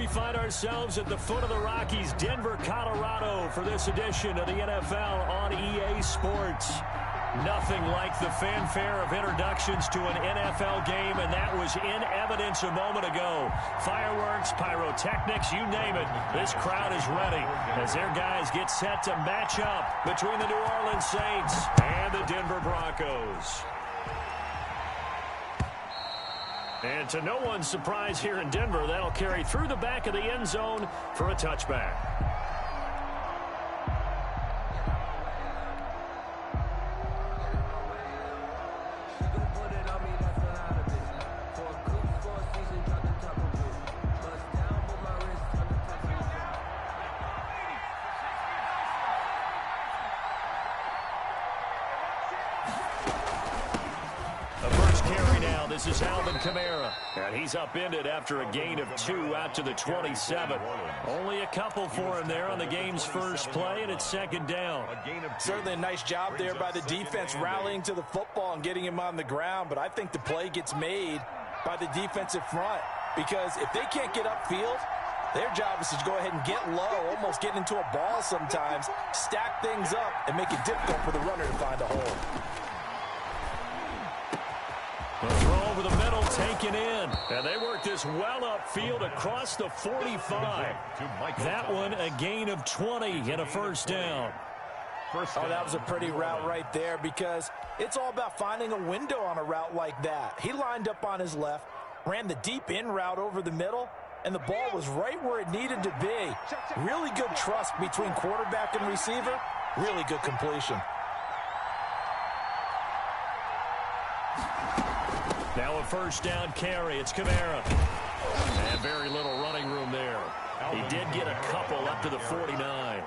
We find ourselves at the foot of the Rockies, Denver, Colorado, for this edition of the NFL on EA Sports. Nothing like the fanfare of introductions to an NFL game, and that was in evidence a moment ago. Fireworks, pyrotechnics, you name it. This crowd is ready as their guys get set to match up between the New Orleans Saints and the Denver Broncos. And to no one's surprise here in Denver, that'll carry through the back of the end zone for a touchback. This is Alvin Kamara, and he's upended after a gain of 2 out to the 27. Only a couple for him there on the game's first play, and it's second down. Certainly a nice job there by the defense rallying to the football and getting him on the ground, but I think the play gets made by the defensive front because if they can't get upfield, their job is to go ahead and get low, almost get into a ball sometimes, stack things up, and make it difficult for the runner to find a hole. The throw over the middle, taken in. And they work this well upfield across the 45. That one a gain of 20 and a first down. Oh, that was a pretty route right there because it's all about finding a window on a route like that. He lined up on his left, ran the deep in route over the middle, and the ball was right where it needed to be. Really good trust between quarterback and receiver. Really good completion. Now a first down carry. It's Kamara. And very little running room there. He did get a couple up to the 49.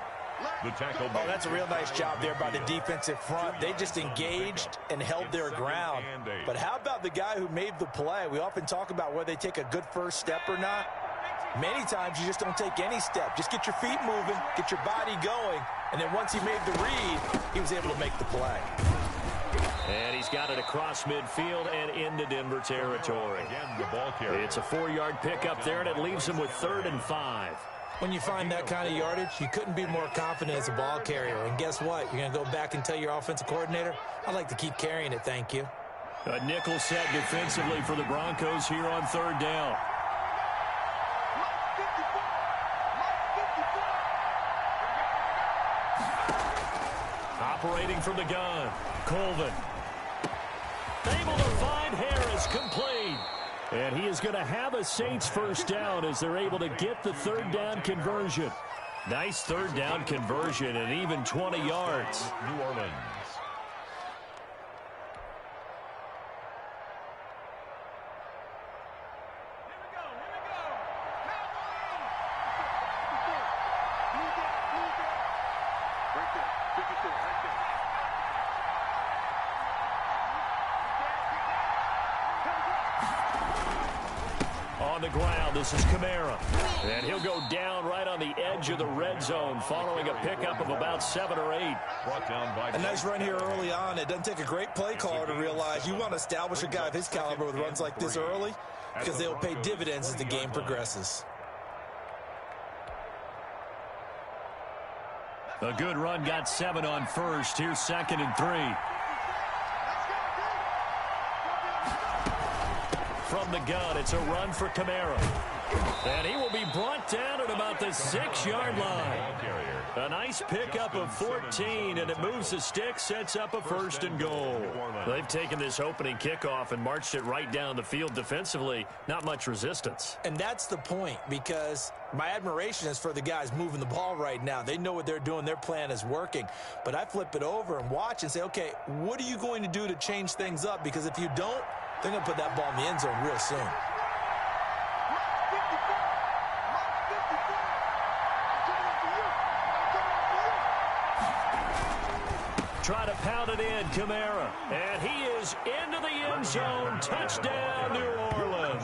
Oh, that's a real nice job there by the defensive front. They just engaged and held their ground. But how about the guy who made the play? We often talk about whether they take a good first step or not. Many times you just don't take any step. Just get your feet moving, get your body going, and then once he made the read, he was able to make the play. And he's got it across midfield and into Denver territory. It's a 4-yard pickup there, and it leaves him with 3rd and 5. When you find that kind of yardage, you couldn't be more confident as a ball carrier. And guess what? You're going to go back and tell your offensive coordinator, I'd like to keep carrying it, thank you. A nickel set defensively for the Broncos here on 3rd down. Operating from the gun, Colvin. Able to find Harris, complete. And he is going to have a Saints first down as they're able to get the 3rd down conversion. Nice 3rd down conversion and even 20 yards. New Orleans. On the ground, this is Kamara. And he'll go down right on the edge of the red zone following a pickup of about 7 or 8. A nice run here early on. It doesn't take a great play caller to realize you want to establish a guy of his caliber with runs like this early because they'll pay dividends as the game progresses. A good run, got 7 on first. Here's 2nd and 3. From the gun, it's a run for Kamara. And he will be brought down at about the 6-yard line. A nice pickup of 14, and it moves the stick, sets up a 1st and goal. They've taken this opening kickoff and marched it right down the field defensively. Not much resistance. And that's the point, because my admiration is for the guys moving the ball right now. They know what they're doing. Their plan is working. But I flip it over and watch and say, okay, what are you going to do to change things up? Because if you don't, they're going to put that ball in the end zone real soon. Try to pound it in, Kamara. And he is into the end zone. Touchdown, New Orleans.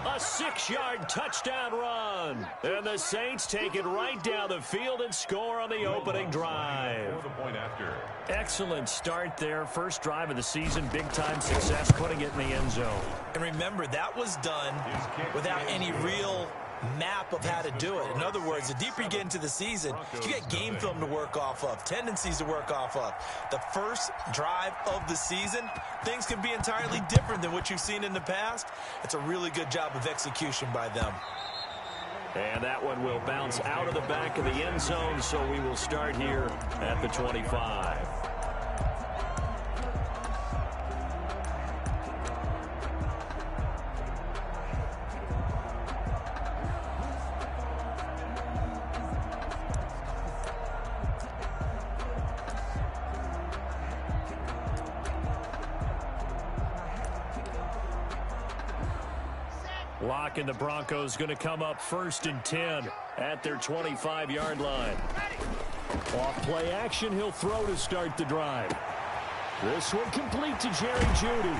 A 6-yard touchdown run. And the Saints take it right down the field and score on the opening drive. Excellent start there. First drive of the season. Big-time success putting it in the end zone. And remember, that was done without any real map of how to do it. In other words, the deeper you get into the season, you get game film to work off of, tendencies to work off of. The first drive of the season, things can be entirely different than what you've seen in the past. It's a really good job of execution by them. And that one will bounce out of the back of the end zone, so we will start here at the 25. Locke and the Broncos going to come up 1st and 10 at their 25-yard line. Off play action, he'll throw to start the drive. This one complete to Jerry Jeudy.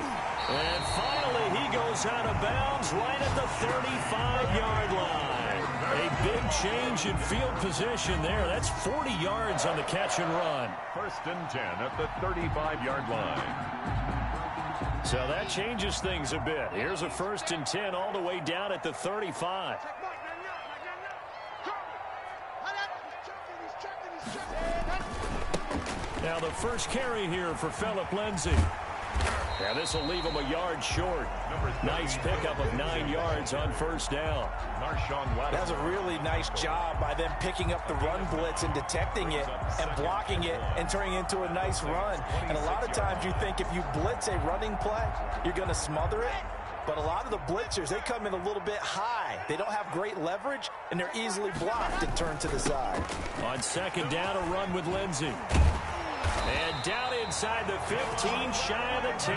And finally, he goes out of bounds right at the 35-yard line. A big change in field position there. That's 40 yards on the catch and run. 1st and 10 at the 35-yard line. So that changes things a bit. Here's a 1st and 10 all the way down at the 35. Now the first carry here for Phillip Lindsay. And this will leave him a yard short. Nice pickup of 9 yards on 1st down. That's a really nice job by them picking up the run blitz and detecting it and blocking it and turning it into a nice run. And a lot of times you think if you blitz a running play, you're going to smother it. But a lot of the blitzers, they come in a little bit high. They don't have great leverage, and they're easily blocked and turned to the side. On 2nd down, a run with Lindsay. And down inside the 15, shy of the 10.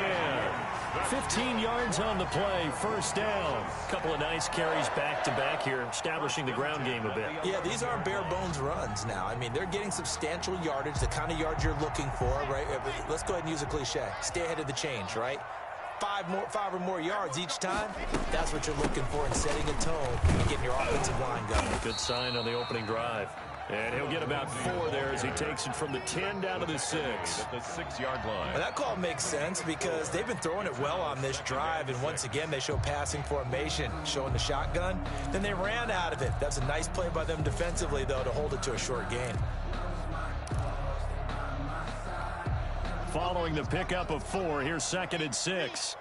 15 yards on the play, 1st down. Couple of nice carries back-to-back here, establishing the ground game a bit. Yeah, these aren't bare-bones runs now. I mean, they're getting substantial yardage, the kind of yards you're looking for, right? Let's go ahead and use a cliche. Stay ahead of the change, right? 5 or more yards each time, that's what you're looking for in setting a tone and getting your offensive line going. Good sign on the opening drive. And he'll get about 4 there as he takes it from the 10 down to the 6. At the 6-yard line. And that call makes sense because they've been throwing it well on this drive, and once again they show passing formation, showing the shotgun. Then they ran out of it. That's a nice play by them defensively, though, to hold it to a short gain. Following the pickup of 4, here's 2nd and 6.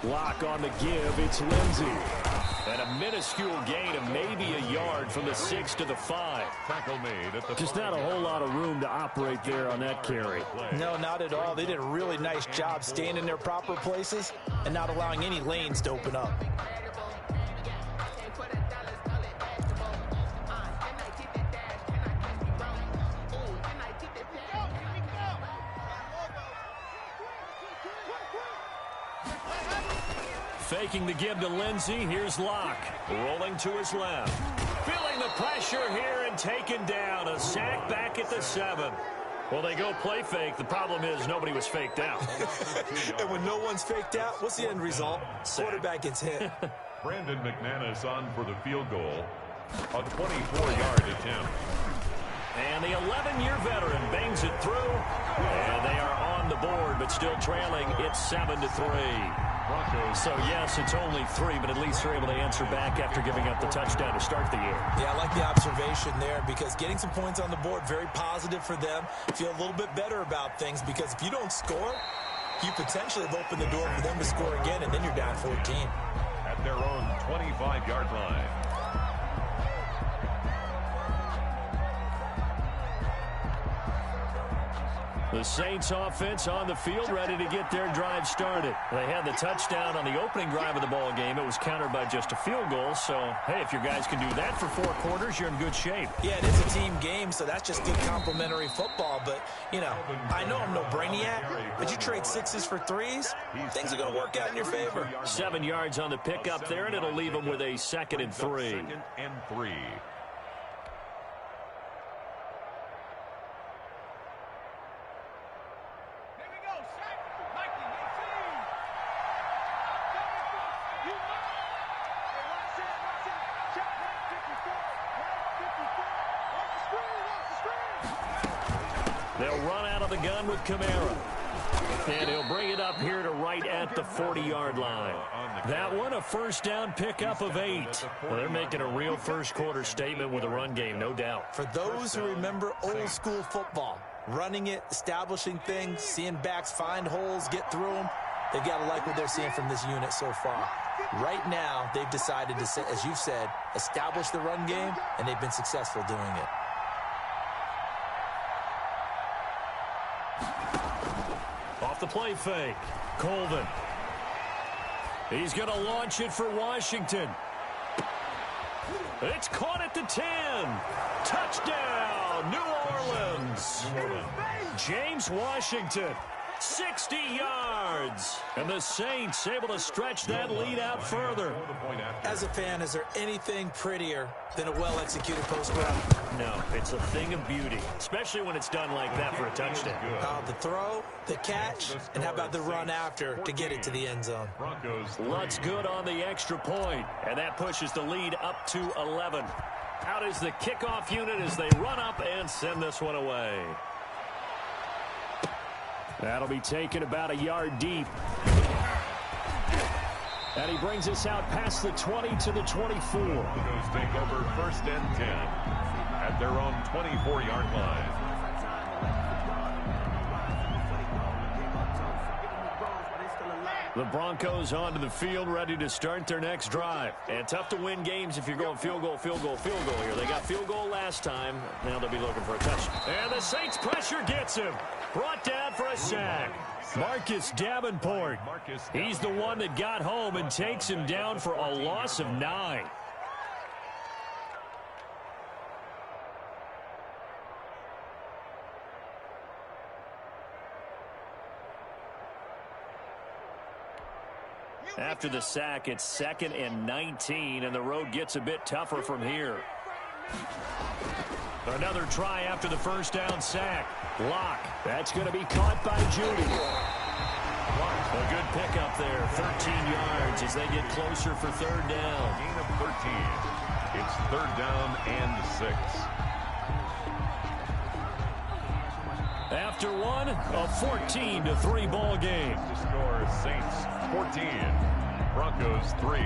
Lock on the give, it's Lindsay. And a minuscule gain of maybe a yard from the 6 to the 5. Tackle made at the Just not a whole lot of room to operate there on that carry. No, not at all. They did a really nice job staying in their proper places and not allowing any lanes to open up. Faking the give to Lindsay. Here's Locke. Rolling to his left. Feeling the pressure here and taken down. A sack back at the 7. Well, they go play fake. The problem is nobody was faked out. And when no one's faked out, what's the end result? Quarterback gets hit. Brandon McManus on for the field goal. A 24-yard attempt. And the 11-year veteran bangs it through. And they are on the board, but still trailing. It's 7-3. So, yes, it's only 3, but at least they're able to answer back after giving up the touchdown to start the year. Yeah, I like the observation there because getting some points on the board, very positive for them. Feel a little bit better about things because if you don't score, you potentially have opened the door for them to score again, and then you're down 14. At their own 25-yard line. The Saints offense on the field, ready to get their drive started. They had the touchdown on the opening drive of the ball game. It was countered by just a field goal. So, hey, if your guys can do that for 4 quarters, you're in good shape. Yeah, it is a team game, so that's just good complimentary football. But, you know, I know I'm no brainiac, but you trade 6s for 3s, things are going to work out in your favor. 7 yards on the pickup there, and it'll leave them with a 2nd and 3. 2nd and 3. They'll run out of the gun with Kamara. And he'll bring it up here to right at the 40-yard line. That one, a first down pickup of 8. Well, they're making a real first-quarter statement with a run game, no doubt. For those who remember old-school football, running it, establishing things, seeing backs find holes, get through them, they've got to like what they're seeing from this unit so far. Right now, they've decided to, as you've said, establish the run game, and they've been successful doing it. Off the play fake, Colvin. He's going to launch it for Washington. It's caught at the 10. Touchdown, New Orleans. James Washington, 60 yards. And the Saints able to stretch that lead out further. As a fan, is there anything prettier than a well-executed post route? No, it's a thing of beauty, especially when it's done like that for a touchdown. The throw, the catch, and how about the run after to get it to the end zone? Lutt's good on the extra point, and that pushes the lead up to 11. Out is the kickoff unit as they run up and send this one away. That'll be taken about a yard deep. And he brings us out past the 20 to the 24. Broncos take over first and 10 at their own 24-yard line. The Broncos onto the field, ready to start their next drive. And tough to win games if you're going field goal here. They got field goal last time. Now they'll be looking for a touchdown. And the Saints pressure gets him. Brought down for a sack. Marcus Davenport. He's the one that got home and takes him down for a loss of 9. After the sack, it's 2nd and 19, and the road gets a bit tougher from here. Another try after the first down sack. Block. That's going to be caught by Judy. A good pickup there, 13 yards as they get closer for third down. Gain of 13. It's third down and 6. After one, a 14-3 ball game. To score, Saints 14, Broncos 3.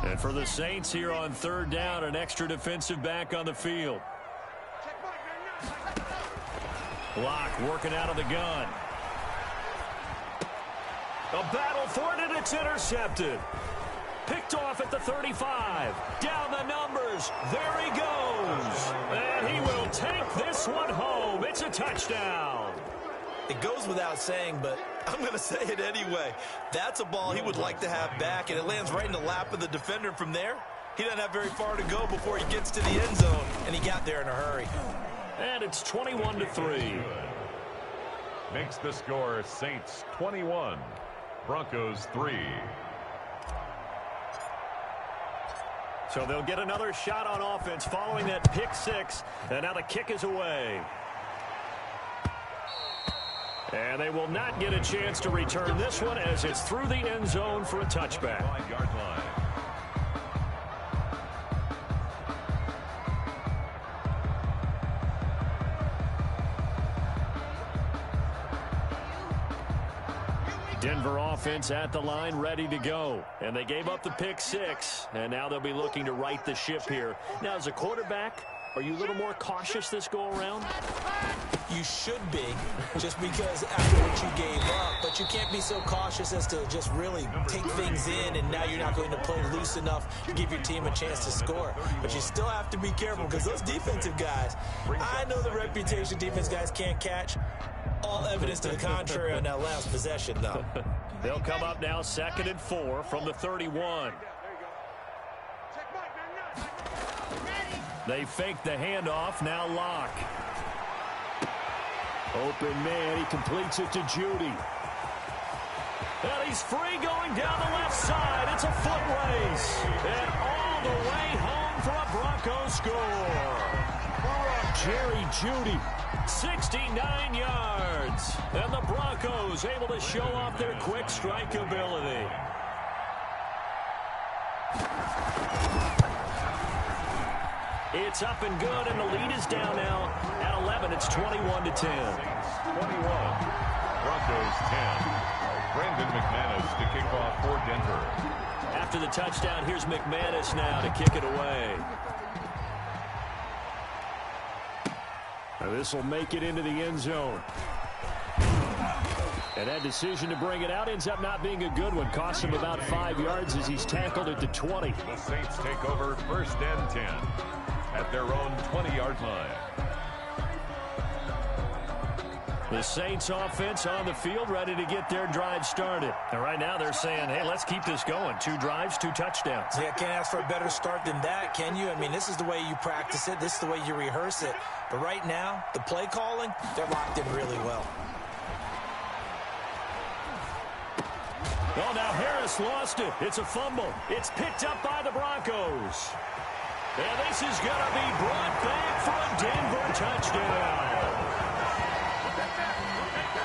And for the Saints here on third down, an extra defensive back on the field. Block working out of the gun. A battle for it, and it's intercepted. Picked off at the 35. Down the numbers. There he goes. And he will take this one home. It's a touchdown. It goes without saying, but I'm going to say it anyway. That's a ball he would like to have back, and it lands right in the lap of the defender from there. He doesn't have very far to go before he gets to the end zone, and he got there in a hurry. And it's 21-3. Makes the score Saints 21, Broncos 3. So they'll get another shot on offense following that pick six, and now the kick is away. And they will not get a chance to return this one as it's through the end zone for a touchback. 5-yard line. Denver offense at the line, ready to go. And they gave up the pick six, and now they'll be looking to right the ship here. Now, as a quarterback, are you a little more cautious this go-around? You should be, just because after what you gave up. But you can't be so cautious as to just really take things in, and now you're not going to play loose enough to give your team a chance to score. But you still have to be careful, because those defensive guys, I know the reputation defense guys can't catch. All evidence to the contrary on that last possession, though. They'll come up now 2nd and 4 from the 31. They fake the handoff, now Locke. Open man, he completes it to Judy. And he's free going down the left side. It's a foot race. And all all the way home for a Broncos score. Jerry Jeudy, 69 yards. And the Broncos able to show off their quick strike ability. It's up and good, and the lead is down now at 11. It's 21-10. 21. Broncos 10. Brandon McManus to kick off for Denver. After the touchdown, here's McManus now to kick it away. This will make it into the end zone. And that decision to bring it out ends up not being a good one. Cost him about 5 yards as he's tackled at the 20. The Saints take over 1st and 10 at their own 20-yard line. The Saints offense on the field, ready to get their drive started. And right now they're saying, hey, let's keep this going. 2 drives, 2 touchdowns. Yeah, can't ask for a better start than that, can you? I mean, this is the way you practice it. This is the way you rehearse it. But right now, the play calling, they're locked in really well. Oh, now Harris lost it. It's a fumble. It's picked up by the Broncos. And this is going to be brought back for a Denver touchdown.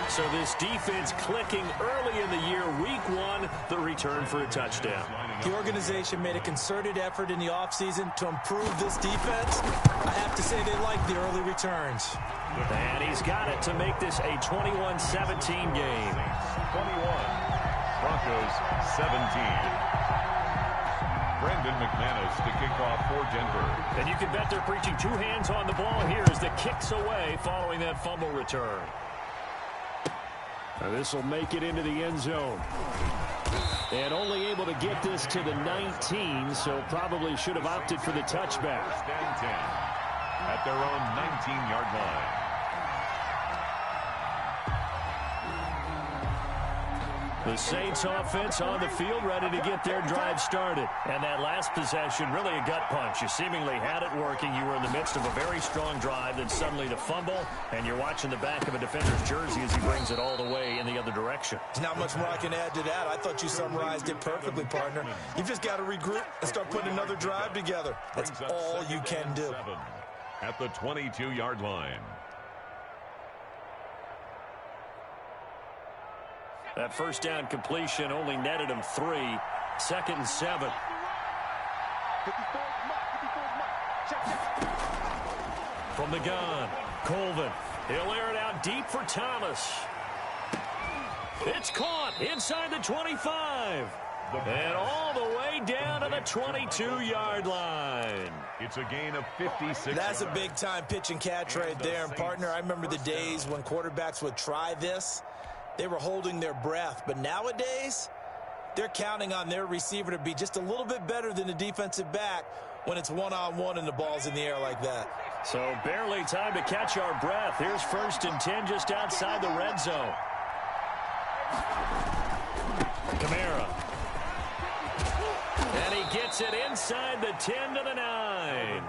So this defense clicking early in the year, week 1, the return for a touchdown. The organization made a concerted effort in the offseason to improve this defense. I have to say they like the early returns. And he's got it to make this a 21-17 game. 21. Broncos 17. Brandon McManus to kick off for Denver. And you can bet they're preaching 2 hands on the ball here as the kick's away following that fumble return. This will make it into the end zone. And only able to get this to the 19, so probably should have opted for the touchback. 1st and 10 at their own 19-yard line. The Saints offense on the field, ready to get their drive started. And that last possession, really a gut punch. You seemingly had it working. You were in the midst of a very strong drive, then suddenly the fumble, and you're watching the back of a defender's jersey as he brings it all the way in the other direction. There's not much more I can add to that. I thought you summarized it perfectly, partner. You've just got to regroup and start putting another drive together. That's all you can do. At the 22-yard line. That first down completion only netted him 3. 2nd and 7. From the gun, Colvin. He'll air it out deep for Thomas. It's caught inside the 25. And all the way down to the 22-yard line. It's a gain of 56. That's a big-time pitch and catch right there. And, partner, I remember the days when quarterbacks would try this. They were holding their breath. But nowadays, they're counting on their receiver to be just a little bit better than the defensive back when it's one-on-one and the ball's in the air like that. So barely time to catch our breath. Here's 1st and 10 just outside the red zone. Kamara. And he gets it inside the 10 to the 9.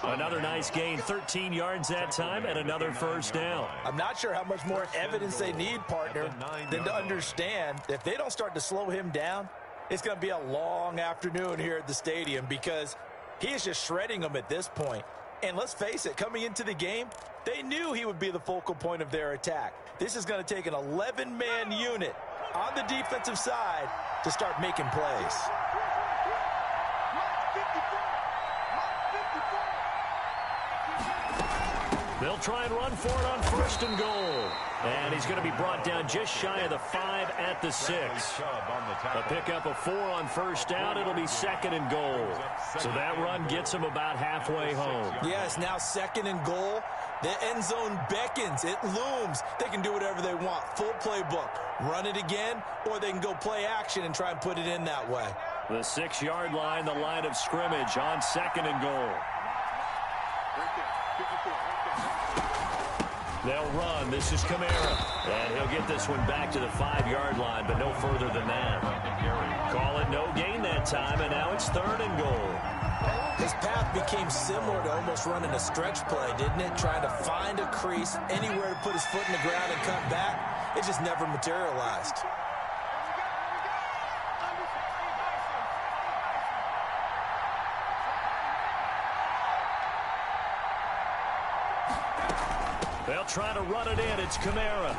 Another nice gain, 13 yards that time, and another first down. I'm not sure how much more evidence they need, partner, than to understand that if they don't start to slow him down, it's going to be a long afternoon here at the stadium because he is just shredding them at this point. And let's face it, coming into the game, they knew he would be the focal point of their attack. This is going to take an 11-man unit on the defensive side to start making plays. They'll try and run for it on 1st and goal. And he's going to be brought down just shy of the 5 at the 6. A pickup of 4 on 1st down. It'll be 2nd and goal. So that run gets him about halfway home. Yes, now 2nd and goal. The end zone beckons. It looms. They can do whatever they want. Full playbook. Run it again, or they can go play action and try and put it in that way. The 6-yard line, the line of scrimmage on 2nd and goal. They'll run. This is Kamara. And he'll get this one back to the 5-yard line, but no further than that. Call it no gain that time, and now it's 3rd and goal. His path became similar to almost running a stretch play, didn't it? Trying to find a crease, anywhere to put his foot in the ground and cut back. It just never materialized. They'll try to run it in. It's Kamara.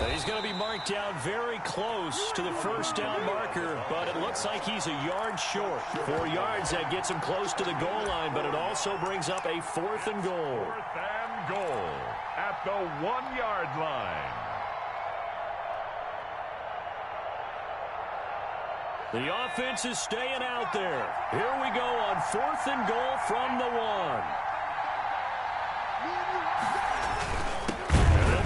He's going to be marked down very close to the first down marker, but it looks like he's a yard short. 4 yards, that gets him close to the goal line, but it also brings up a 4th and goal. 4th and goal at the 1-yard line. The offense is staying out there. Here we go on 4th and goal from the 1.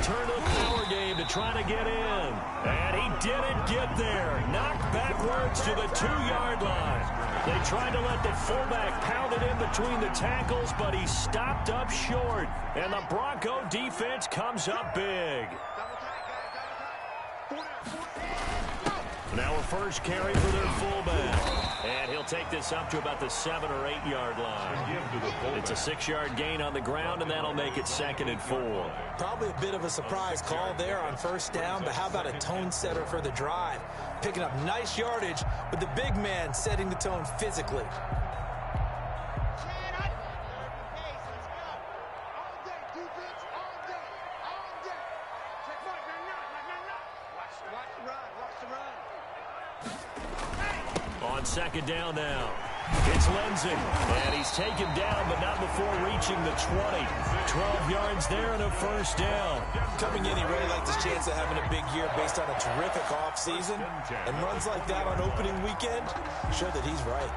Turn to the power game to try to get in. And he didn't get there. Knocked backwards to the 2-yard line. They tried to let the fullback pound it in between the tackles, but he stopped up short. And the Bronco defense comes up big. Now a first carry for their fullback. And he'll take this up to about the 7 or 8 yard line. It's a 6-yard gain on the ground, and that'll make it 2nd and 4. Probably a bit of a surprise call there on first down, but how about a tone setter for the drive? Picking up nice yardage, but the big man setting the tone physically. On 2nd down now. It's Lindsey, and he's taken down, but not before reaching the 20. 12 yards there and a first down. Coming in, he really liked his chance of having a big year based on a terrific offseason. And runs like that on opening weekend show that he's right.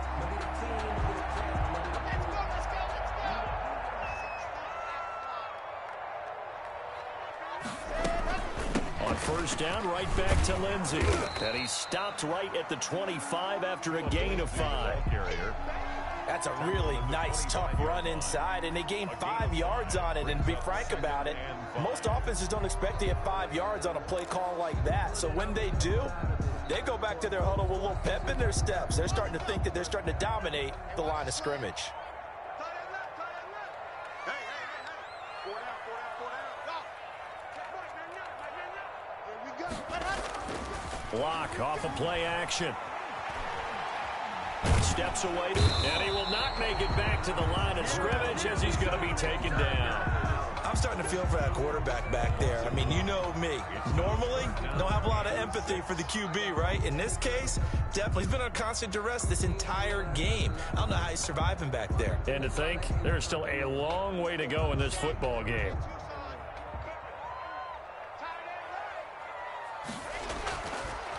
On first down, right back to Lindsey. And he stopped right at the 25 after a gain of 5. That's a really nice, tough run inside, and they gained 5 yards on it. And to be frank about it, most offenses don't expect to get 5 yards on a play call like that. So when they do, they go back to their huddle with a little pep in their steps. They're starting to think that they're starting to dominate the line of scrimmage. Block off of play action. Steps away, and he will not make it back to the line of scrimmage as he's going to be taken down. I'm starting to feel for that quarterback back there. I mean, you know me. Normally, don't have a lot of empathy for the QB, right? In this case, definitely. He's been on constant duress this entire game. I don't know how he's surviving back there. And to think, there's still a long way to go in this football game.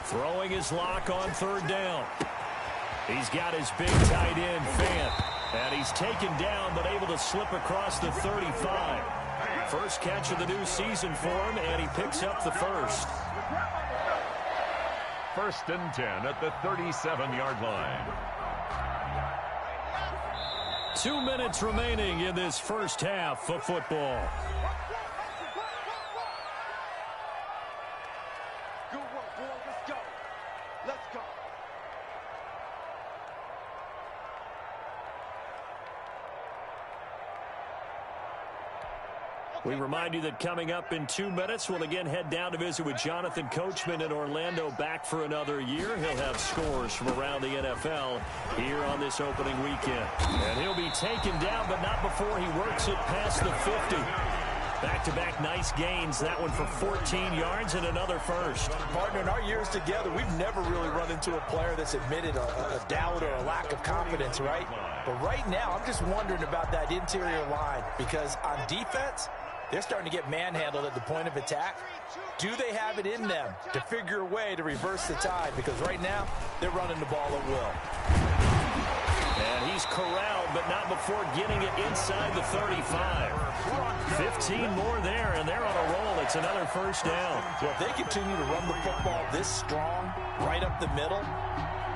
Throwing his lock on 3rd down. He's got his big tight end, Fant. And he's taken down, but able to slip across the 35. First catch of the new season for him, and he picks up the first. 1st and 10 at the 37-yard line. 2 minutes remaining in this first half of football. We remind you that coming up in 2 minutes, we'll again head down to visit with Jonathan Coachman in Orlando, back for another year. He'll have scores from around the NFL here on this opening weekend. And he'll be taken down, but not before he works it past the 50. Back-to-back nice gains, that one for 14 yards and another first. Partner, in our years together, we've never really run into a player that's admitted a doubt or a lack of confidence, right? But right now, I'm just wondering about that interior line, because on defense, they're starting to get manhandled at the point of attack. Do they have it in them to figure a way to reverse the tide? Because right now, they're running the ball at will. And he's corralled, but not before getting it inside the 35. 15 more there, and they're on a roll. It's another first down. Well, if they continue to run the football this strong, right up the middle,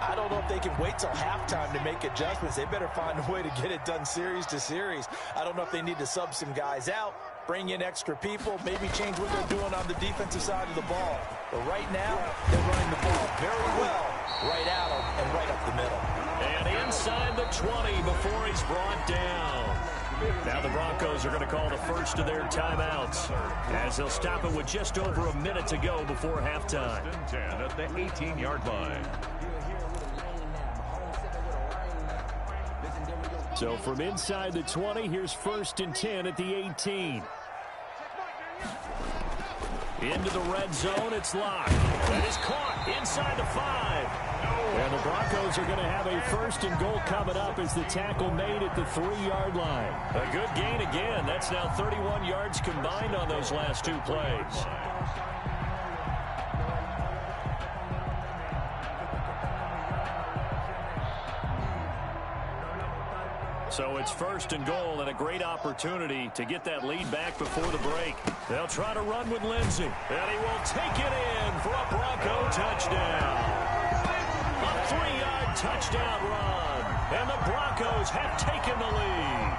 I don't know if they can wait till halftime to make adjustments. They better find a way to get it done series to series. I don't know if they need to sub some guys out, bring in extra people, maybe change what they're doing on the defensive side of the ball. But right now, they're running the ball very well right at them and right up the middle. And inside the 20 before he's brought down. Now the Broncos are going to call the first of their timeouts as they'll stop it with just over a minute to go before halftime. 10 at the 18-yard line. So from inside the 20, here's 1st and 10 at the 18. Into the red zone, it's Locke. That is caught inside the 5. And the Broncos are going to have a 1st and goal coming up as the tackle made at the 3-yard line. A good gain again. That's now 31 yards combined on those last 2 plays. So it's 1st and goal and a great opportunity to get that lead back before the break. They'll try to run with Lindsey. And he will take it in for a Bronco touchdown. A 3-yard touchdown run. And the Broncos have taken the lead.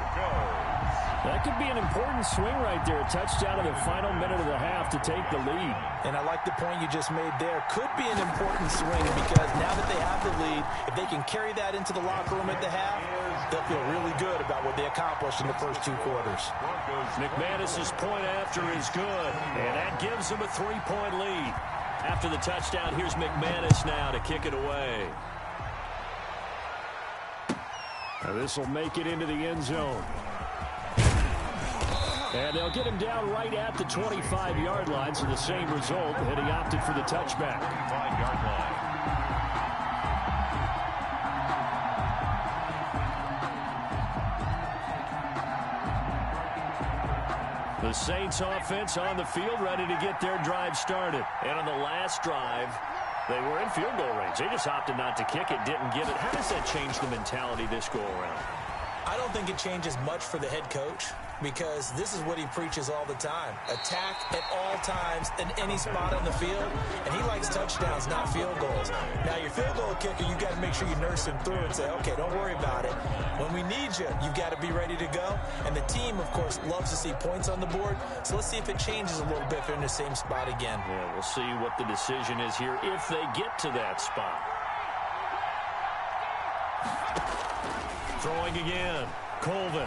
That could be an important swing right there. A touchdown in the final minute of the half to take the lead. And I like the point you just made there. Could be an important swing because now that they have the lead, if they can carry that into the locker room at the half, they'll feel really good about what they accomplished in the first 2 quarters. McManus's point after is good, and that gives them a 3-point lead. After the touchdown, here's McManus now to kick it away. This will make it into the end zone. And they'll get him down right at the 25-yard line, so the same result, and he opted for the touchback. 25-yard line. The Saints offense on the field, ready to get their drive started. And on the last drive, they were in field goal range. They just opted not to kick it, didn't get it. How does that change the mentality this go around? I don't think it changes much for the head coach because this is what he preaches all the time. Attack at all times in any spot on the field, and he likes touchdowns, not field goals. Now, your field goal kicker, you've got to make sure you nurse him through and say, okay, don't worry about it. When we need you, you've got to be ready to go. And the team, of course, loves to see points on the board, so let's see if it changes a little bit if they're in the same spot again. Yeah, we'll see what the decision is here if they get to that spot. Throwing again, Colvin.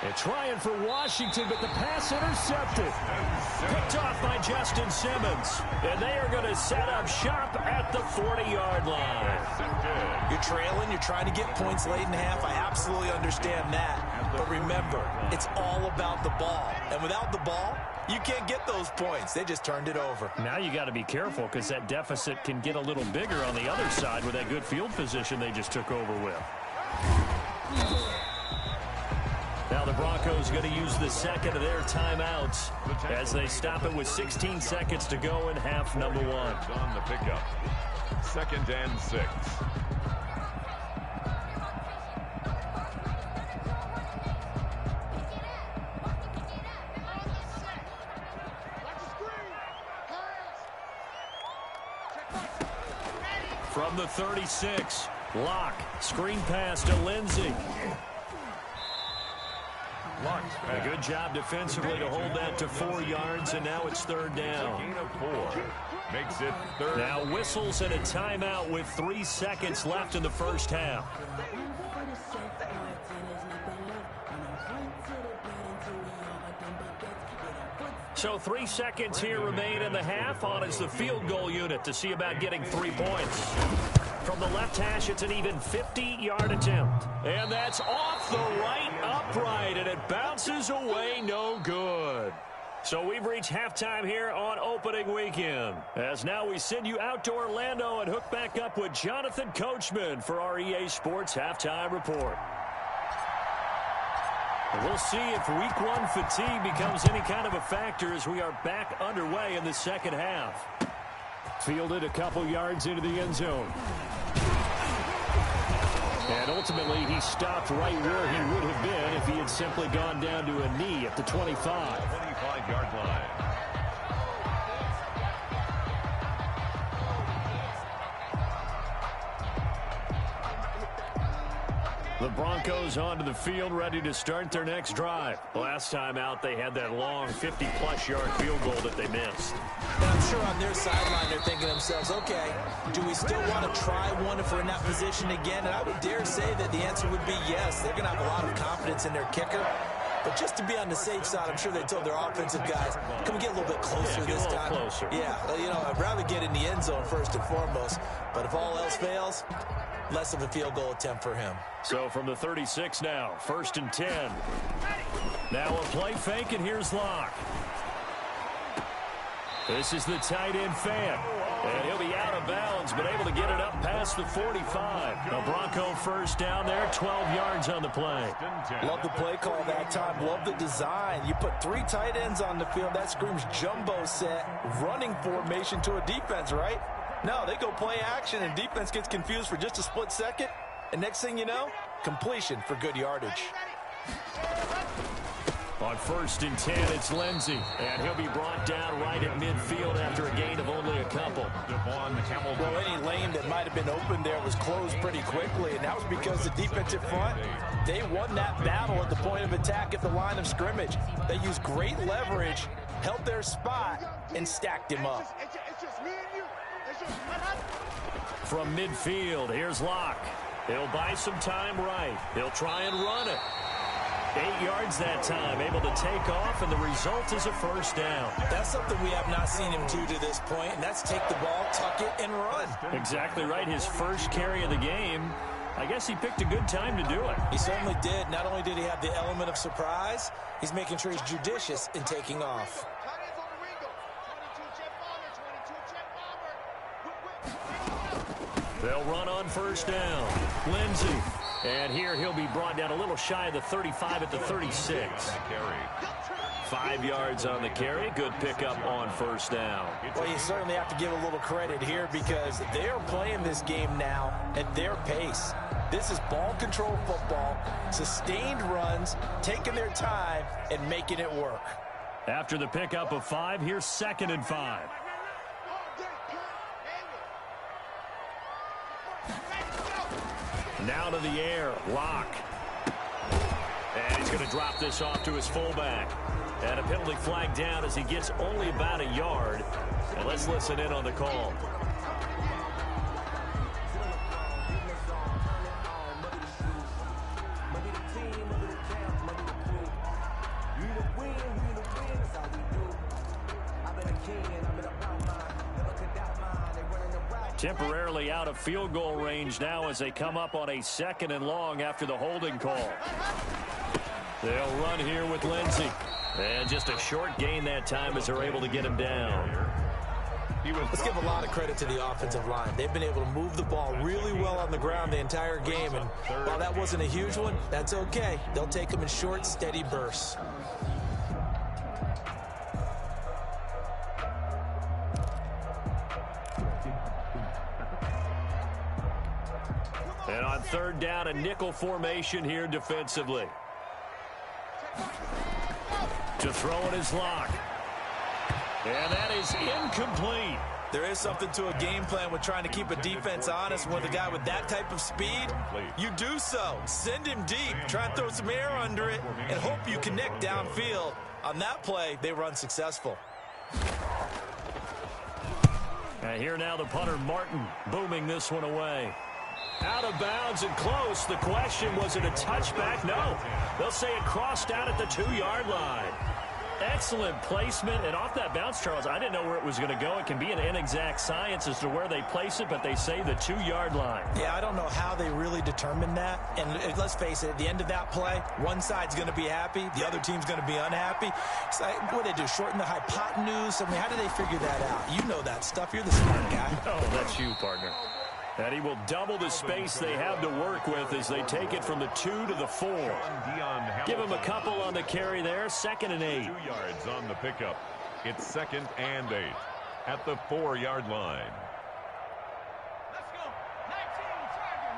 And trying for Washington, but the pass intercepted. Picked off by Justin Simmons. And they are going to set up shop at the 40-yard line. You're trailing. You're trying to get points late in half. I absolutely understand that. But remember, it's all about the ball. And without the ball, you can't get those points. They just turned it over. Now you got to be careful because that deficit can get a little bigger on the other side with that good field position they just took over with. Now the Broncos going to use the second of their timeouts as they stop it with 16 seconds to go in half number 1. On the pickup. 2nd and 6. From the 36, Locke, screen pass to Lindsey. A good job defensively to hold that to 4 yards, and now it's 3rd down. Gain of 4 makes it 3rd. Now whistles and a timeout with 3 seconds left in the first half. So 3 seconds here remain in the half. On is the field goal unit to see about getting 3 points. From the left hash, it's an even 50-yard attempt. And that's off the right upright, and it bounces away no good. So we've reached halftime here on opening weekend. As now we send you out to Orlando and hook back up with Jonathan Coachman for our EA Sports Halftime Report. We'll see if week 1 fatigue becomes any kind of a factor as we are back underway in the second half. Fielded a couple yards into the end zone. And ultimately, he stopped right where he would have been if he had simply gone down to a knee at the 25. 25-yard line. The Broncos onto the field, ready to start their next drive. Last time out, they had that long 50-plus yard field goal that they missed. And I'm sure on their sideline, they're thinking to themselves, okay, do we still want to try one if we're in that position again? And I would dare say that the answer would be yes. They're going to have a lot of confidence in their kicker. But just to be on the safe side, I'm sure they told their offensive guys, can we get a little bit closer this time? Closer. Yeah, you know, I'd rather get in the end zone first and foremost. But if all else fails, less of a field goal attempt for him. So from the 36 now, 1st and 10. Now a play fake, and here's Locke. This is the tight end fan. And he'll be out of bounds, but able to get it up past the 45. A Bronco first down there, 12 yards on the play. Love the play call that time. Love the design. You put 3 tight ends on the field. That screams jumbo set, running formation to a defense, right? No, they go play action, and defense gets confused for just a split second. And next thing you know, completion for good yardage. On 1st and 10, it's Lindsey, and he'll be brought down right at midfield after a gain of only a couple. Well, any lane that might have been open there was closed pretty quickly, and that was because the defensive front, they won that battle at the point of attack at the line of scrimmage. They used great leverage, held their spot, and stacked him up. From midfield, here's Locke. He'll buy some time right. He'll try and run it. 8 yards that time, able to take off, and the result is a first down. That's something we have not seen him do to this point, and that's take the ball, tuck it, and run. Exactly right. His first carry of the game. I guess he picked a good time to do it. He certainly did. Not only did he have the element of surprise, he's making sure he's judicious in taking off. They'll run on first down. Lindsey. And here he'll be brought down a little shy of the 35 at the 36. 5 yards on the carry. Good pickup on first down. Well, you certainly have to give a little credit here because they are playing this game now at their pace. This is ball control football, sustained runs, taking their time, and making it work. After the pickup of 5, here's 2nd and 5. Now to the air, Locke. And he's going to drop this off to his fullback. And a penalty flag down as he gets only about a yard. And let's listen in on the call. Temporarily out of field goal range now as they come up on a 2nd and long after the holding call. They'll run here with Lindsey. And just a short gain that time as they're able to get him down. Let's give a lot of credit to the offensive line. They've been able to move the ball really well on the ground the entire game. And while that wasn't a huge one, that's okay. They'll take them in short, steady bursts. And on 3rd down, a nickel formation here defensively. To throw it is Locke. And that is incomplete. There is something to a game plan with trying to keep a defense honest. With a guy with that type of speed, you do so. Send him deep, try and throw some air under it, and hope you connect downfield. On that play, they run successful. And here now the punter, Martin, booming this one away. Out of bounds and close. The question, was it a touchback? No. They'll say it crossed out at the 2-yard line. Excellent placement, and off that bounce, Charles, I didn't know where it was going to go. It can be an inexact science as to where they place it, but they say the 2-yard line. Yeah, I don't know how they really determined that. And let's face it, at the end of that play, one side's going to be happy, the other team's going to be unhappy. It's like, what do they do, shorten the hypotenuse? I mean, how do they figure that out? You know that stuff. You're the smart guy. Oh, that's you, partner. And he will double the space they have to work with as they take it from the 2 to the 4. Give him a couple on the carry there. 2nd and 8. 2 yards on the pickup. It's 2nd and 8 at the 4-yard line. Let's go. 19, Charger,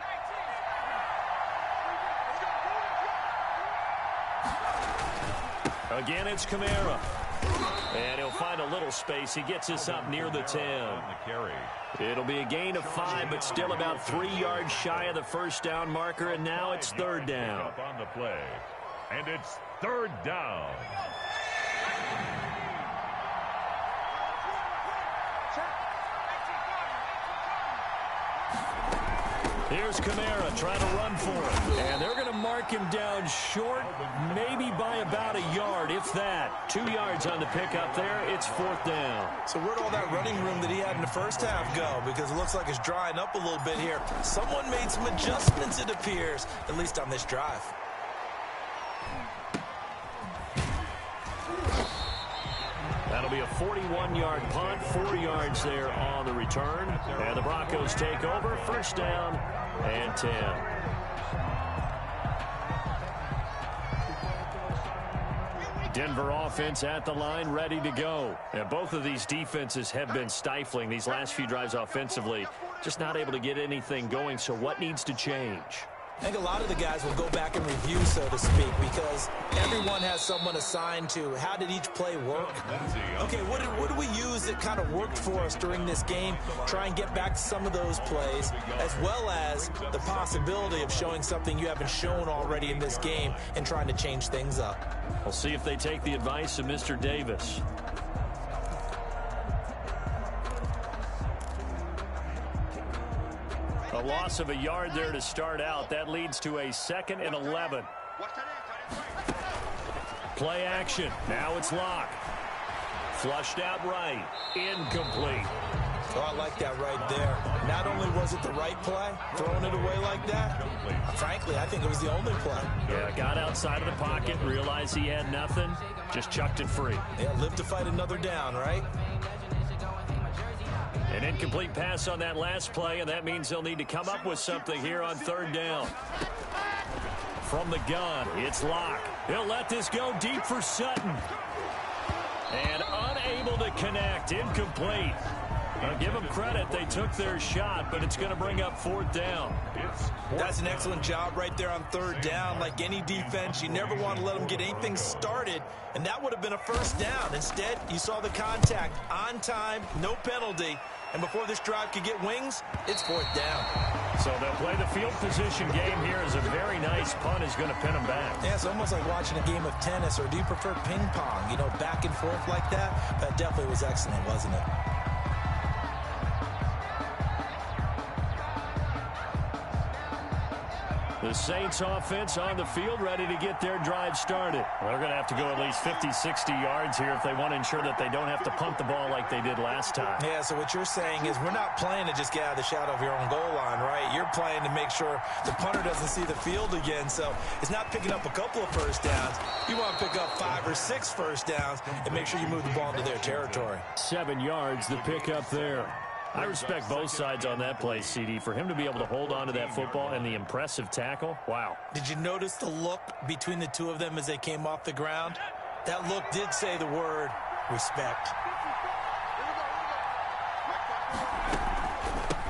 19. Again, it's Kamara. And he'll find a little space. He gets us up near the 10. It'll be a gain of 5, but still about 3 yards shy of the first down marker, and now it's 3rd down. On the play, and it's 3rd down. Here's Kamara trying to run for it. And they're going to mark him down short, maybe by about a yard, if that. 2 yards on the pickup there. It's 4th down. So where'd all that running room that he had in the first half go? Because it looks like it's drying up a little bit here. Someone made some adjustments, it appears, at least on this drive. That'll be a 41-yard punt, 4 yards there on the return. And the Broncos take over, first down and 10. Denver offense at the line, ready to go. And both of these defenses have been stifling these last few drives offensively. Just not able to get anything going, so what needs to change? I think a lot of the guys will go back and review, so to speak, because everyone has someone assigned to how did each play work. Okay, what did we use that kind of worked for us during this game? Try and get back to some of those plays, as well as the possibility of showing something you haven't shown already in this game and trying to change things up. We'll see if they take the advice of Mr. Davis. A loss of a yard there to start out. That leads to a 2nd and 11. Play action. Now it's Locke. Flushed out right. Incomplete. Oh, I like that right there. Not only was it the right play, throwing it away like that, frankly, I think it was the only play. Yeah, got outside of the pocket, realized he had nothing, just chucked it free. Yeah, live to fight another down, right? An incomplete pass on that last play, and that means they'll need to come up with something here on 3rd down. From the gun, it's Locke. He'll let this go deep for Sutton. And unable to connect, incomplete. I'll give them credit. They took their shot, but it's going to bring up 4th down. That's an excellent job right there on 3rd down. Like any defense, you never want to let them get anything started, and that would have been a first down. Instead, you saw the contact on time, no penalty, and before this drive could get wings, it's 4th down. So they'll play the field position game here as a very nice punt is going to pin them back. Yeah, it's almost like watching a game of tennis, or do you prefer ping pong? You know, back and forth like that? That definitely was excellent, wasn't it? The Saints offense on the field ready to get their drive started. Well, they're going to have to go at least 50, 60 yards here if they want to ensure that they don't have to punt the ball like they did last time. Yeah, so what you're saying is we're not playing to just get out of the shadow of your own goal line, right? You're playing to make sure the punter doesn't see the field again. So it's not picking up a couple of first downs. You want to pick up 5 or 6 first downs and make sure you move the ball into their territory. 7 yards, the pickup there. I respect both sides on that play, CD. For him to be able to hold on to that football and the impressive tackle, wow. Did you notice the look between the two of them as they came off the ground? That look did say the word respect.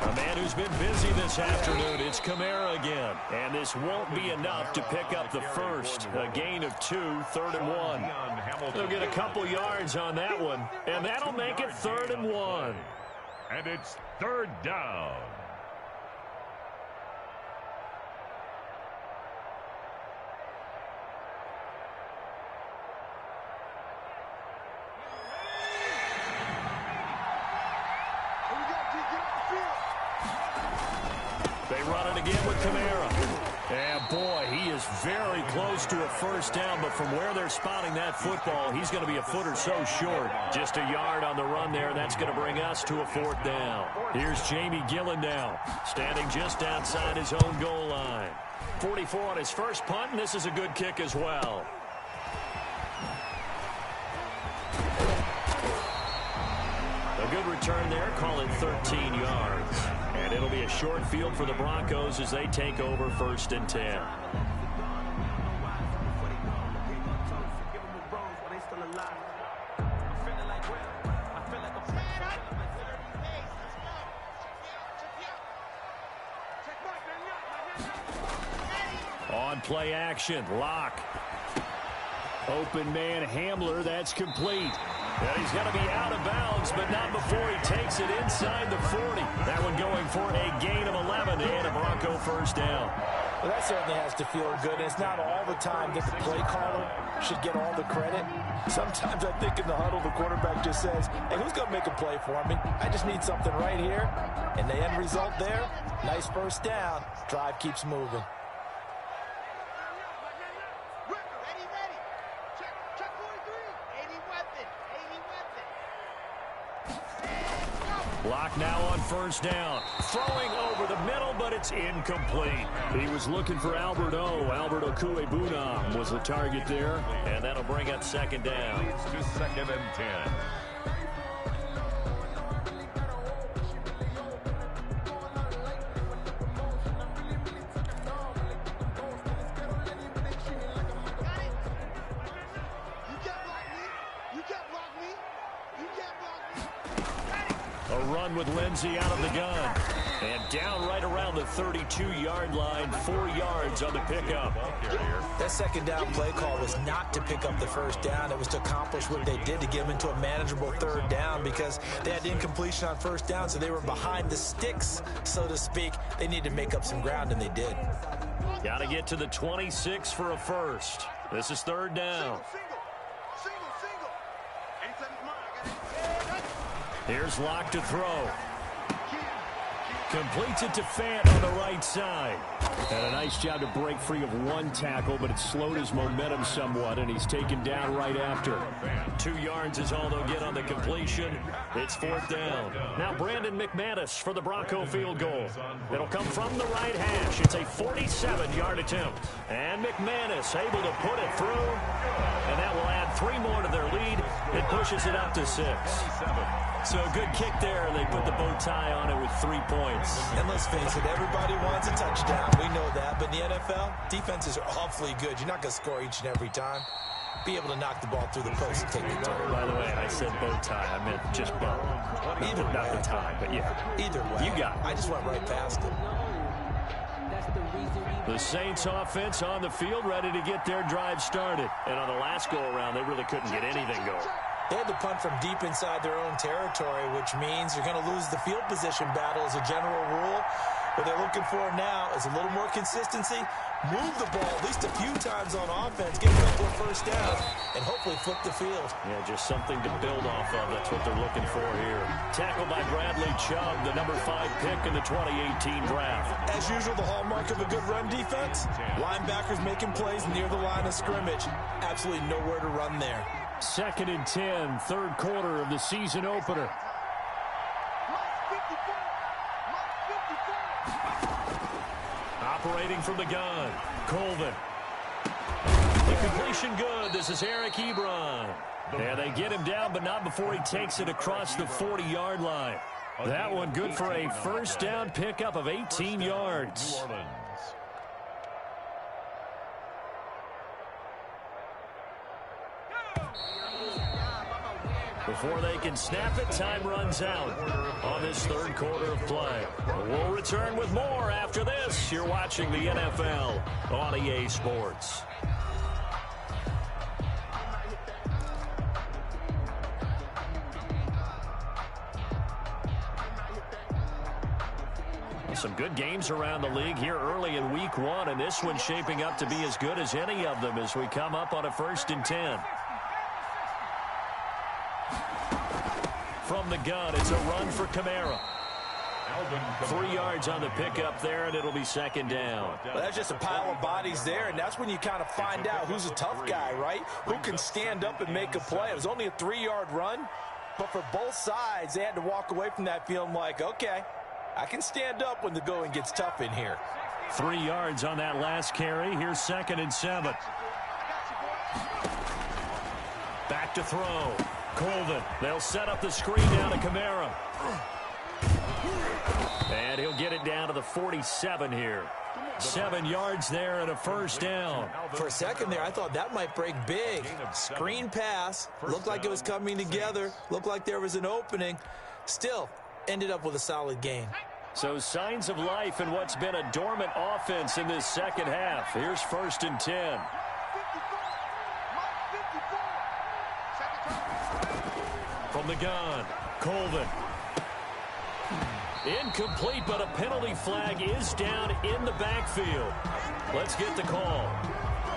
A man who's been busy this afternoon, it's Kamara again. And this won't be enough to pick up the first. A gain of 2, 3rd and 1. They'll get a couple yards on that one, and that'll make it 3rd and 1. And it's 3rd down. They run it again with Kamara. And boy, he is very close to a first down, but from where they're spotting that football, he's going to be a foot or so short. Just a yard on the run there, and that's going to bring us to a 4th down. Here's Jamie Gillen now, standing just outside his own goal line. 44 on his first punt, and this is a good kick as well. A good return there, call it 13 yards. And it'll be a short field for the Broncos as they take over 1st and 10. On play action, Locke. Open man Hamler, that's complete. And he's got to be out of bounds, but not before he takes it inside the 40. That one going for a gain of 11 and a Bronco first down. Well, that certainly has to feel good. It's not all the time that the play caller should get all the credit. Sometimes I think in the huddle, the quarterback just says, hey, who's going to make a play for me? I just need something right here. And the end result there, nice first down. Drive keeps moving. Locke now on first down. Throwing over the middle, but it's incomplete. He was looking for Albert Okuebunam was the target there, and that'll bring up second down. Leads to 2nd and 10. A run with Lindsey out of the gun. And down right around the 32-yard line, 4 yards on the pickup. That second down play call was not to pick up the first down. It was to accomplish what they did to get them into a manageable third down because they had incompletion on first down, so they were behind the sticks, so to speak. They needed to make up some ground, and they did. Got to get to the 26 for a first. This is third down. Here's Locke to throw. Completes it to Fant on the right side. Had a nice job to break free of one tackle, but it slowed his momentum somewhat, and he's taken down right after. 2 yards is all they'll get on the completion. It's fourth down. Now Brandon McManus for the Bronco field goal. It'll come from the right hash. It's a 47-yard attempt. And McManus able to put it through, and that will add 3 more to their lead. It pushes it up to 6. So a good kick there. They put the bow tie on it with 3 points. And let's face it, everybody wants a touchdown. We know that. But in the NFL, defenses are awfully good. You're not going to score each and every time. Be able to knock the ball through the post and take the turn. By the way, I said bow tie. I meant just bow. Either way. Not the tie, but yeah. Either way. You got it. I just went right past it. The Saints offense on the field ready to get their drive started. And on the last go-around, they really couldn't get anything going. They had to punt from deep inside their own territory, which means you're going to lose the field position battle as a general rule. What they're looking for now is a little more consistency, move the ball at least a few times on offense, get a couple of first downs, and hopefully flip the field. Yeah, just something to build off of. That's what they're looking for here. Tackled by Bradley Chubb, the number 5 pick in the 2018 draft. As usual, the hallmark of a good run defense, linebackers making plays near the line of scrimmage. Absolutely nowhere to run there. 2nd and 10, third quarter of the season opener. Operating from the gun, Colvin. The completion good. This is Eric Ebron. And they get him down, but not before he takes it across the 40-yard line. That one good for a first down pickup of 18 yards. Before they can snap it, time runs out on this third quarter of play. We'll return with more after this. You're watching the NFL on EA Sports. Some good games around the league here early in week 1, and this one's shaping up to be as good as any of them as we come up on a 1st and 10. From the gun, it's a run for Kamara. 3 yards on the pickup there, and it'll be 2nd down. Well, that's just a pile of bodies there, and that's when you kind of find out who's a tough guy, right? Who can stand up and make a play. It was only a 3-yard run, but for both sides, they had to walk away from that feeling like, okay, I can stand up when the going gets tough in here. 3 yards on that last carry. Here's 2nd and 7. Back to throw. Colvin. They'll set up the screen down to Kamara. And he'll get it down to the 47 here. 7 yards there and a first down. For a second there, I thought that might break big. Screen pass. Looked like it was coming together. Looked like there was an opening. Still, ended up with a solid gain. So signs of life in what's been a dormant offense in this second half. Here's 1st and 10. From the gun, Colvin. Incomplete, but a penalty flag is down in the backfield. Let's get the call.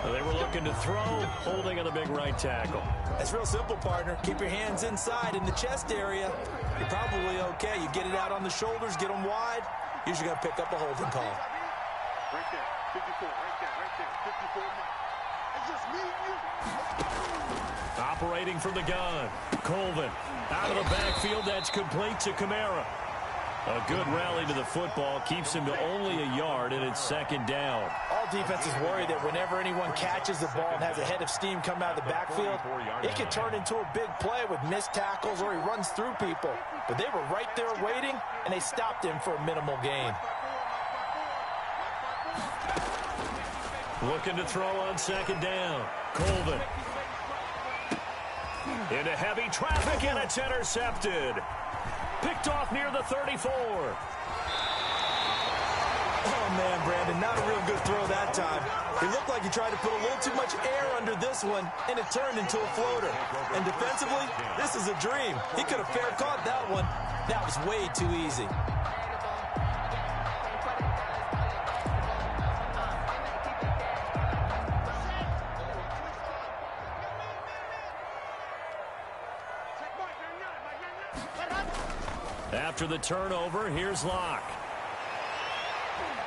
They were looking to throw, holding on the big right tackle. That's real simple, partner. Keep your hands inside in the chest area. You're probably okay. You get it out on the shoulders, get them wide. Usually going to pick up a holding call. Right there, 54, right there, 54. It's just me and you. Operating from the gun, Colvin. Out of the backfield, that's complete to Kamara. A good rally to the football keeps him to only a yard, and it's second down. All defenses worry that whenever anyone catches the ball and has a head of steam come out of the backfield, it can turn into a big play with missed tackles or he runs through people. But they were right there waiting, and they stopped him for a minimal gain. Looking to throw on second down. Colvin. Into heavy traffic, and it's intercepted. Picked off near the 34. Oh, man, Brandon, not a real good throw that time. It looked like he tried to put a little too much air under this one, and it turned into a floater. And defensively, this is a dream. He could have fair caught that one. That was way too easy. After the turnover, here's Locke.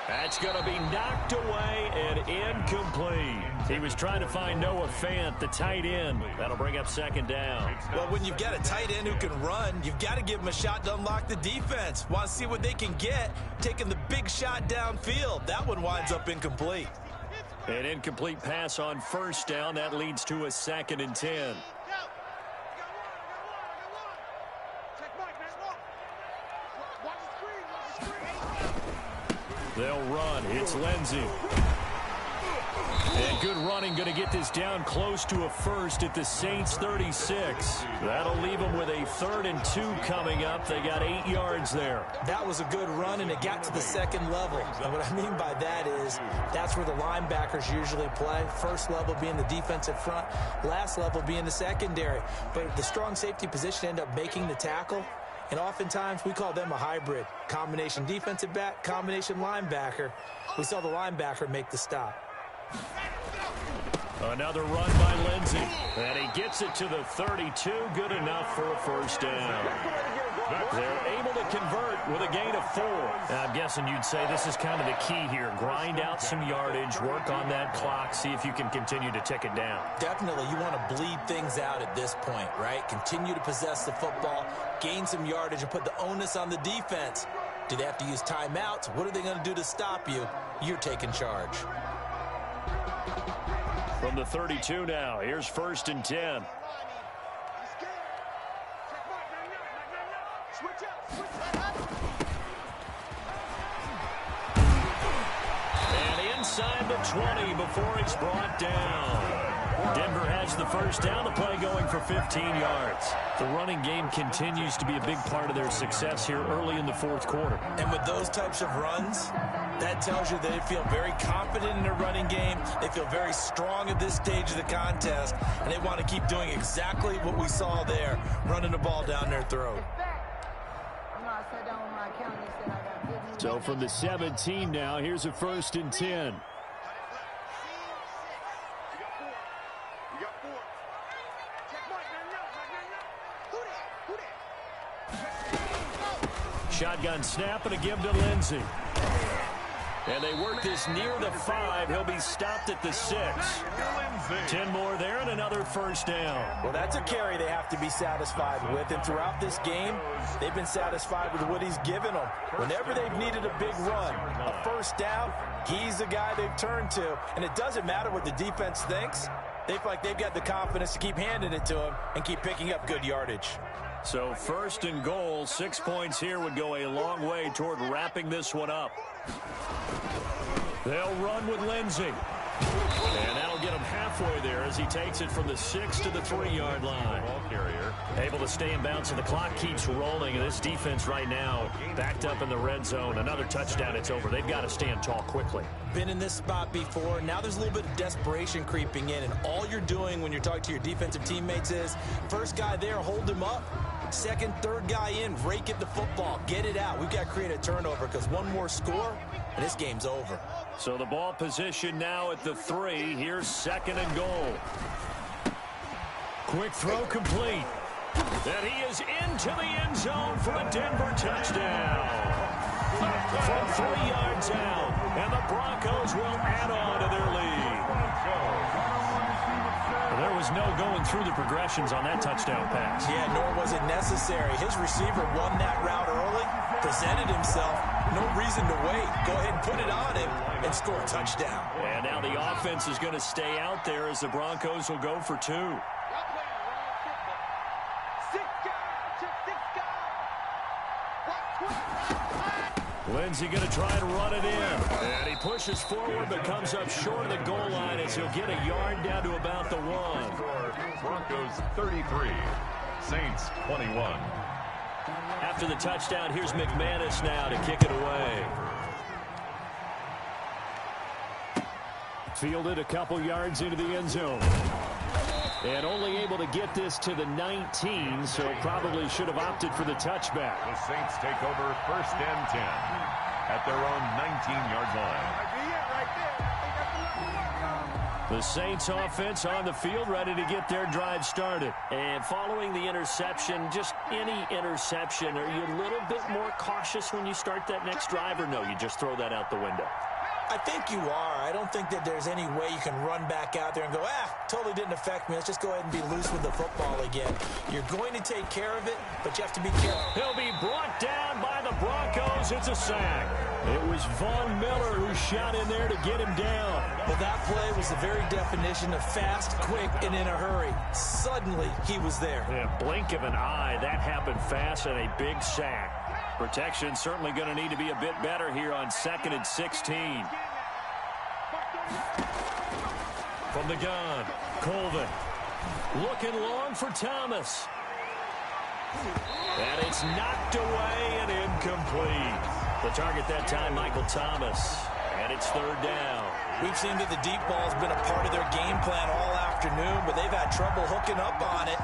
That's going to be knocked away and incomplete. He was trying to find Noah Fant, the tight end. That'll bring up second down. Well, when you've got a tight end who can run, you've got to give him a shot to unlock the defense. Want to see what they can get, taking the big shot downfield. That one winds up incomplete. An incomplete pass on first down. That leads to a 2nd and 10. They'll run. It's Lindsey. And good running, going to get this down close to a first at the Saints 36. That'll leave them with a 3rd and 2 coming up. They got 8 yards there. That was a good run, and it got to the second level. And what I mean by that is that's where the linebackers usually play. First level being the defensive front, last level being the secondary. But the strong safety position ended up making the tackle. And oftentimes, we call them a hybrid. Combination defensive back, combination linebacker. We saw the linebacker make the stop. Another run by Lindsey. And he gets it to the 32. Good enough for a first down. They're able to convert with a gain of 4. I'm guessing you'd say this is kind of the key here. Grind out some yardage, work on that clock, see if you can continue to tick it down. Definitely, you want to bleed things out at this point, right? Continue to possess the football, gain some yardage, and put the onus on the defense. Do they have to use timeouts? What are they going to do to stop you? You're taking charge. From the 32 now, here's 1st and 10. And inside the 20 before it's brought down. Denver has the first down, the play going for 15 yards. The running game continues to be a big part of their success here early in the 4th quarter. And with those types of runs, that tells you they feel very confident in their running game. They feel very strong at this stage of the contest, and they want to keep doing exactly what we saw there, running the ball down their throat. So from the 17 now, here's a 1st and 10. Shotgun snap and a give to Lindsey. And they work this near the 5. He'll be stopped at the 6. 10 more there and another first down. Well, that's a carry they have to be satisfied with. And throughout this game, they've been satisfied with what he's given them. Whenever they've needed a big run, a first down, he's the guy they've turned to. And it doesn't matter what the defense thinks. They feel like they've got the confidence to keep handing it to him and keep picking up good yardage. So 1st and goal, 6 points here would go a long way toward wrapping this one up. They'll run with Lindsey. And that'll get him halfway there as he takes it from the 6 to the 3-yard line. Able to stay in bounds, and the clock keeps rolling. And this defense right now backed up in the red zone. Another touchdown, it's over. They've got to stand tall quickly. Been in this spot before. Now there's a little bit of desperation creeping in. And all you're doing when you're talking to your defensive teammates is, first guy there, hold him up. Second, third guy in, rake at the football. Get it out. We've got to create a turnover because one more score, and this game's over. So the ball position now at the 3. Here's 2nd and goal. Quick throw complete. And he is into the end zone for a Denver touchdown. From 3 yards out. And the Broncos will add on to their lead. There was no going through the progressions on that touchdown pass. Yeah, nor was it necessary. His receiver won that route early, presented himself, no reason to wait. Go ahead and put it on him and score a touchdown. And now the offense is going to stay out there as the Broncos will go for 2. Lindsey going to try to run it in. And he pushes forward but comes up short of the goal line as he'll get a yard down to about the 1. Broncos 33, Saints 21. After the touchdown, here's McManus now to kick it away. Fielded a couple yards into the end zone. And only able to get this to the 19, so probably should have opted for the touchback. The Saints take over 1st and 10 at their own 19-yard line. The Saints offense on the field, ready to get their drive started. And following the interception, just any interception, are you a little bit more cautious when you start that next drive, or no, you just throw that out the window? I think you are. I don't think that there's any way you can run back out there and go, totally didn't affect me. Let's just go ahead and be loose with the football again. You're going to take care of it, but you have to be careful. He'll be brought down by the Broncos. It's a sack. It was Von Miller who shot in there to get him down. Well, that play was the very definition of fast, quick, and in a hurry. Suddenly, he was there. Yeah, blink of an eye. That happened fast and a big sack. Protection certainly going to need to be a bit better here on 2nd and 16. From the gun, Colvin looking long for Thomas. And it's knocked away and incomplete. The target that time, Michael Thomas. And it's 3rd down. We've seen that the deep ball's been a part of their game plan all afternoon, but they've had trouble hooking up on it,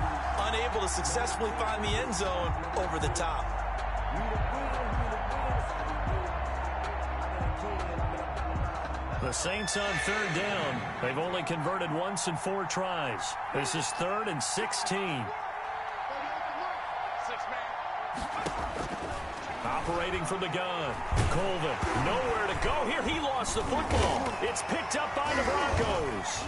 unable to successfully find the end zone over the top. The Saints on 3rd down. They've only converted once in 4 tries. This is 3rd and 16. Operating from the gun. Colvin, nowhere to go here. He lost the football. It's picked up by the Broncos.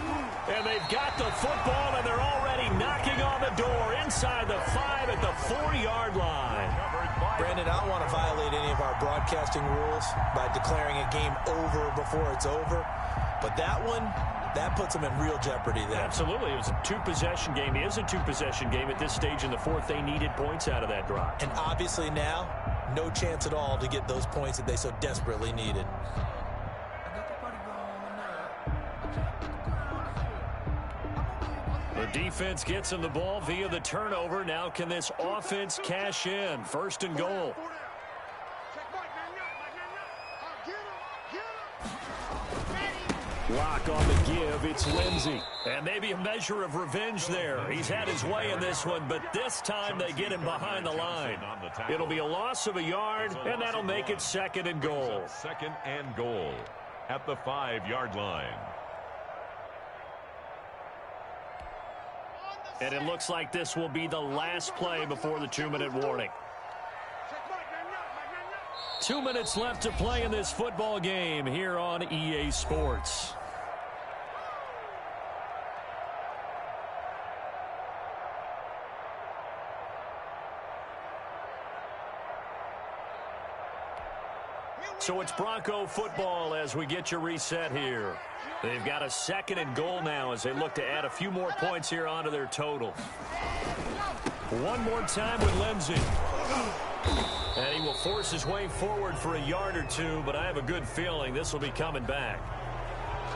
And they've got the football, and they're already knocking on the door inside the 5 at the 4-yard line. Brandon, I don't want to violate any of our broadcasting rules by declaring a game over before it's over. But that one, that puts them in real jeopardy there. Absolutely. It was a 2-possession game. It is a 2-possession game at this stage in the 4th. They needed points out of that drive. And obviously now, no chance at all to get those points that they so desperately needed. The defense gets him the ball via the turnover. Now can this offense cash in? 1st and goal. Lock on the give. It's Lindsey. And maybe a measure of revenge there. He's had his way in this one, but this time they get him behind the line. It'll be a loss of a yard, and that'll make it 2nd and goal. 2nd and goal at the 5-yard line. And it looks like this will be the last play before the 2-minute warning. 2 minutes left to play in this football game here on EA Sports. So it's Bronco football as we get your reset here. They've got a 2nd and goal now as they look to add a few more points here onto their total. One more time with Lindsey. And he will force his way forward for a yard or 2, but I have a good feeling this will be coming back.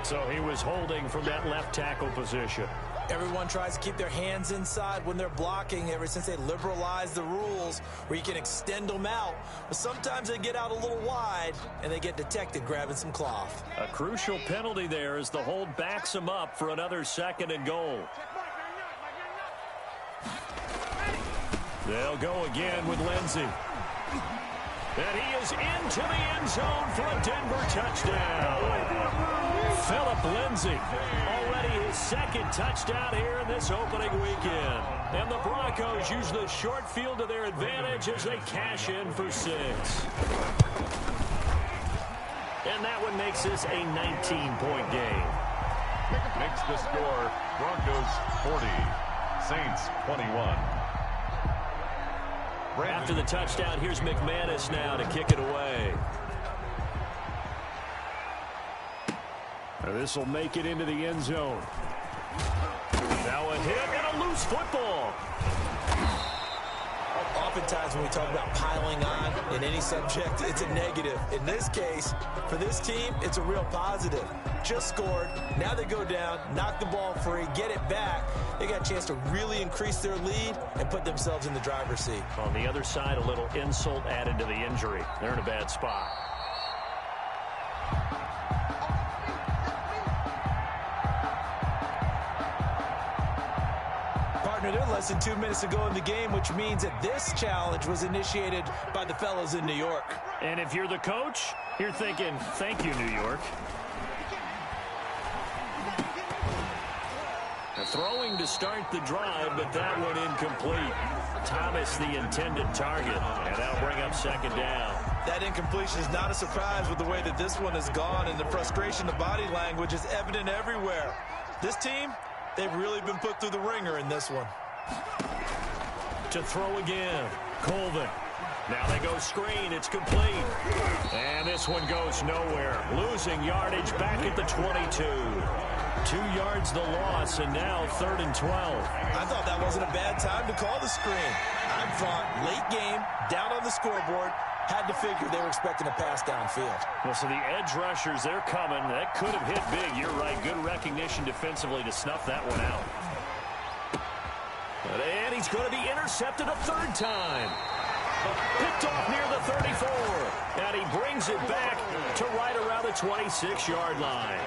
So he was holding from that left tackle position. Everyone tries to keep their hands inside when they're blocking ever since they liberalized the rules where you can extend them out. But sometimes they get out a little wide and they get detected grabbing some cloth. A crucial penalty there as the hold backs him up for another 2nd and goal. They'll go again with Lindsey. And he is into the end zone for a Denver touchdown. Philip Lindsey, already his 2nd touchdown here in this opening weekend. And the Broncos use the short field to their advantage as they cash in for 6. And that one makes this a 19-point game. makes the score Broncos 40, Saints 21. After the touchdown, here's McManus now to kick it away. This will make it into the end zone. Now a hit and a loose football. Oftentimes when we talk about piling on in any subject, it's a negative. In this case, for this team, it's a real positive. Just scored. Now they go down, knock the ball free, get it back. They got a chance to really increase their lead and put themselves in the driver's seat. On the other side, a little insult added to the injury. They're in a bad spot. They're less than 2 minutes to go in the game, which means that this challenge was initiated by the fellas in New York. And if you're the coach, you're thinking, thank you, New York. Throwing to start the drive, but that one incomplete. Thomas the intended target, and that'll bring up second down. That incompletion is not a surprise with the way that this one has gone, and the frustration, the body language is evident everywhere. This team, they've really been put through the ringer in this one. To throw again, Colvin. Now they go screen, it's complete. And this one goes nowhere. Losing yardage back at the 22. 2 yards the loss, and now 3rd and 12. I thought that wasn't a bad time to call the screen. I thought late game, down on the scoreboard, had to figure they were expecting a pass downfield. Well, so the edge rushers, they're coming. That could have hit big. You're right. Good recognition defensively to snuff that one out. And he's going to be intercepted a 3rd time. Picked off near the 34. And he brings it back to right around the 26-yard line.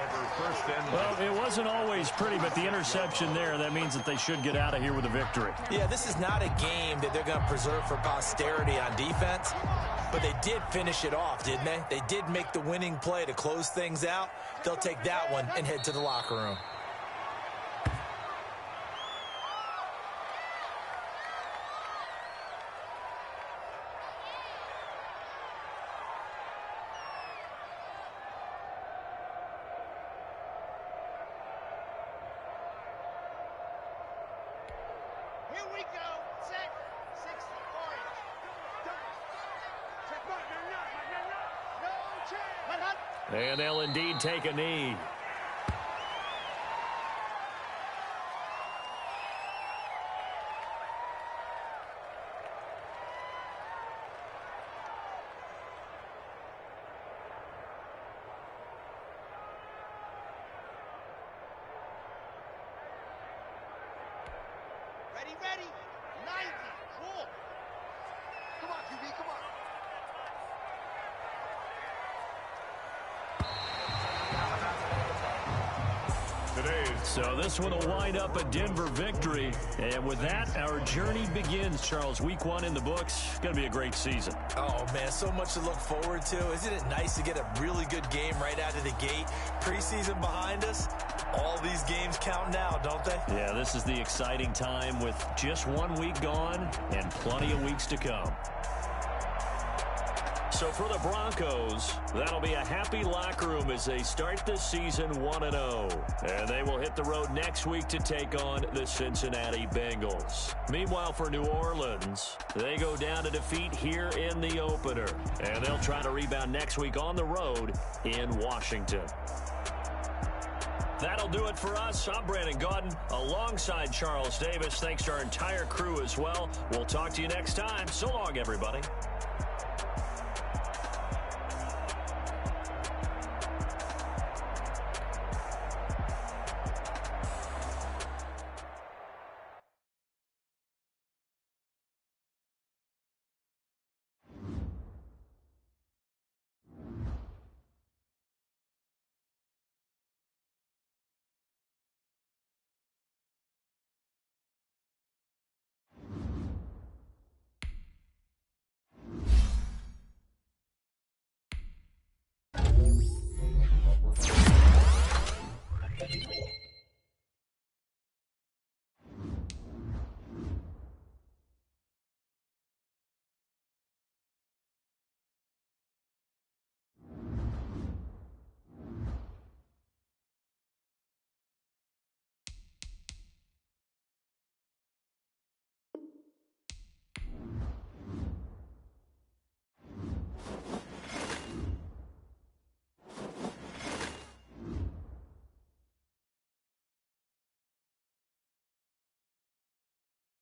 Well, it wasn't always pretty, but the interception there, that means that they should get out of here with a victory. Yeah, this is not a game that they're going to preserve for posterity on defense, but they did finish it off, didn't they? They did make the winning play to close things out. They'll take that one and head to the locker room. And they'll indeed take a knee. Ready. 90. Cool. Come on, QB, come on. So this one will wind up a Denver victory. And with that, our journey begins, Charles. Week 1 in the books. Going to be a great season. Oh, man, so much to look forward to. Isn't it nice to get a really good game right out of the gate? Preseason behind us. All these games count now, don't they? Yeah, this is the exciting time with just 1 week gone and plenty of weeks to come. So for the Broncos, that'll be a happy locker room as they start this season 1-0. And they will hit the road next week to take on the Cincinnati Bengals. Meanwhile, for New Orleans, they go down to defeat here in the opener. And they'll try to rebound next week on the road in Washington. That'll do it for us. I'm Brandon Gaudin alongside Charles Davis. Thanks to our entire crew as well. We'll talk to you next time. So long, everybody.